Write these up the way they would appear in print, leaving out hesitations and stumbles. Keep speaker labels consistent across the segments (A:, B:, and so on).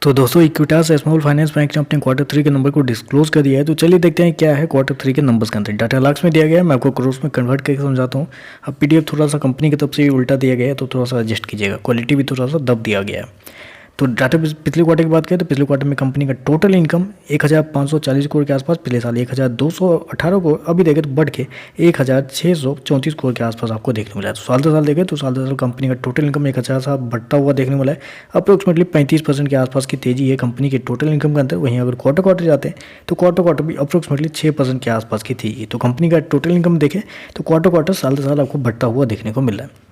A: तो दोस्तों Equitas small finance bank ने अपने क्वार्टर 3 के नंबर को डिस्क्लोज कर दिया है। तो चलिए देखते हैं क्या है क्वार्टर 3 के नंबर्स के अंदर। डाटा लाख्स में दिया गया है, मैं आपको क्रोर्स में कन्वर्ट करके समझाता हूँ। अब पीडीएफ थोड़ा सा कंपनी की तरफ से उल्टा दिया गया है तो थोड़ा सा एडजस्ट कीजिएगा, क्वालिटी भी थोड़ा सा दब दिया गया है। तो डाटा पिछले क्वार्टर की बात करें तो पिछले क्वार्टर में कंपनी का टोटल इनकम 1540 करोड़ के आसपास, पिछले साल 1218 करोड़, अभी देखें तो बढ़ के 1634 करोड़ के आसपास आपको देखने को मिला है। तो साल दर साल देखें तो साल दर साल कंपनी का टोटल इनकम 1000 सा बढ़ता हुआ देखने को मिला है। अप्रोक्सीमेटली 35% के आसपास की तेजी है कंपनी के टोटल इनकम के अंदर। वहीं अगर क्वार्टर क्वार्टर जाते हैं तो क्वार्टर क्वार्टर भी अप्रोक्सीमेटली 6% के आसपास की थी। तो कंपनी का टोटल इनकम देखें तो क्वार्टर क्वार्टर साल दर साल आपको बढ़ता हुआ देखने को मिल रहा है।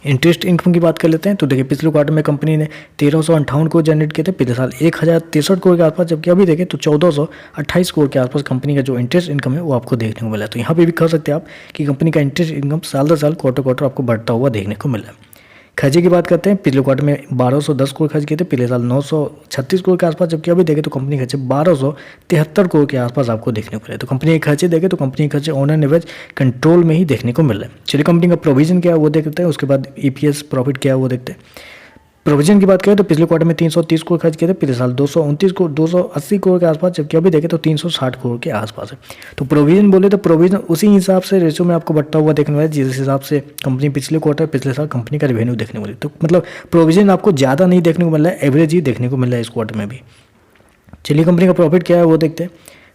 A: इंटरेस्ट इनकम की बात कर लेते हैं तो देखिए पिछले क्वार्टर में कंपनी ने 1358 करोड़ जनरेट किए थे, पिछले साल 1063 करोड़ के आसपास, जबकि अभी देखें तो 1428 करोड़ के आसपास कंपनी का जो इंटरेस्ट इनकम है वो आपको देखने को मिला है। तो यहाँ पे भी कह सकते हैं आप कि कंपनी का इंटरेस्ट इनकम साल दर साल क्वार्टर क्वार्टर आपको बढ़ता हुआ देखने को मिला है। खर्चे की बात करते हैं, पिछले क्वार्टर में 1210 करोड़ खर्च किए थे, पिछले साल 936 करोड़ के आसपास, जबकि अभी देखें तो कंपनी खर्चे 1273 करोड़ के आसपास आपको देखने को मिले। तो कंपनी के खर्चे देखें तो कंपनी के खर्चे ऑन एन एवरेज कंट्रोल में ही देखने को मिल रहे हैं। चलिए कंपनी का प्रोविजन क्या है वो देखते हैं, उसके बाद ईपीएस प्रॉफिट क्या है वो देखते हैं। प्रोविजन की बात करें तो पिछले क्वार्टर में 330 करोड़ खर्च किए थे, पिछले साल 280 करोड़ के आसपास, जबकि अभी देखें तो 360 करोड़ के आसपास है। तो प्रोविजन बोले तो प्रोविजन उसी हिसाब से रेशियो में आपको बढ़ता हुआ देखने वाला है जिस हिसाब से कंपनी पिछले क्वार्टर पिछले साल कंपनी का रेवेन्यू देखने को मिले। तो मतलब प्रोविजन आपको ज़्यादा नहीं देखने को मिल रहा है, एवरेज ही देखने को मिल रहा है इस क्वार्टर में भी। चलिए कंपनी का प्रॉफिट क्या है वो देखते हैं।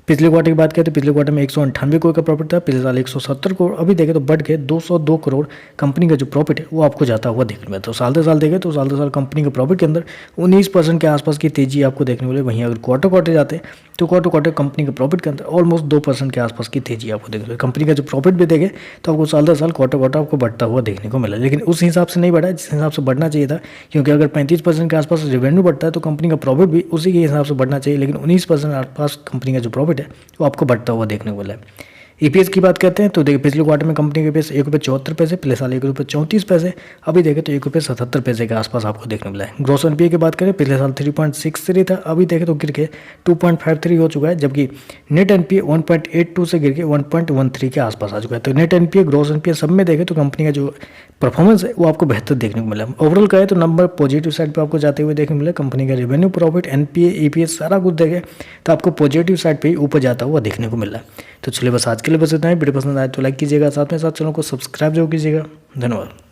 A: पिछले क्वार्टर की बात करें तो पिछले क्वार्टर में 198 करोड़ का प्रॉफिट था, पिछले साल 170 करोड़, अभी देखें तो बढ़ के 202 करोड़ कंपनी का जो प्रॉफिट है वो आपको जाता हुआ देखने को मिलता है। तो साल दर साल देखें तो साल दर साल कंपनी के प्रॉफिट के अंदर 19% के आसपास की तेजी आपको देखने को मिले। वहीं अगर क्वार्टर क्वार्टर जाते हैं तो क्वार्टर क्वार्टर कंपनी के प्रॉफिट के अंदर ऑलमोस्ट 2% के आसपास की तेजी आपको देखने को मिले। कंपनी का जो प्रॉफिट भी देखें तो आपको साल दर साल क्वार्टर क्वार्टर आपको बढ़ता हुआ देखने को मिला, लेकिन उस हिसाब से नहीं बढ़ा है जिस हिसाब से बढ़ना चाहिए था, क्योंकि अगर 35% के आसपास रेवेन्यू बढ़ता है तो कंपनी का प्रॉफिट भी उसी के हिसाब से बढ़ना चाहिए, लेकिन 19% आसपास कंपनी का जो प्रॉफिट है वो आपको बढ़ता हुआ देखने को मिला है। ईपीएस की बात करते हैं तो देखिए पिछले क्वार्टर में कंपनी के पेस ₹1.74, पिछले साल ₹1.34, अभी देखें तो ₹1.77 के आसपास आपको देखने को मिला है। ग्रॉस एनपीए की बात करें पिछले साल 3.63 था, अभी देखें तो गिर के 2.53 हो चुका है, जबकि नेट एनपीए 1.82 से गिर के 1.13 के आसपास आ चुका है। तो नेट एनपीए ग्रॉस एनपीए सब में देखें तो कंपनी का जो परफॉर्मेंस है वो आपको बेहतर देखने को मिला। ओवरऑल कहे तो नंबर पॉजिटिव साइड पे आपको जाते हुए देखने को मिला। कंपनी का रेवेन्यू, प्रॉफिट, एनपीए, ईपीएस सारा कुछ देखें तो आपको पॉजिटिव साइड पे ही ऊपर जाता हुआ देखने को मिला है। तो चलिए बस आज के लिए बस इतना ही। वीडियो पसंद आए तो लाइक कीजिएगा, साथ में साथ चैनल को सब्सक्राइब जरूर कीजिएगा। धन्यवाद।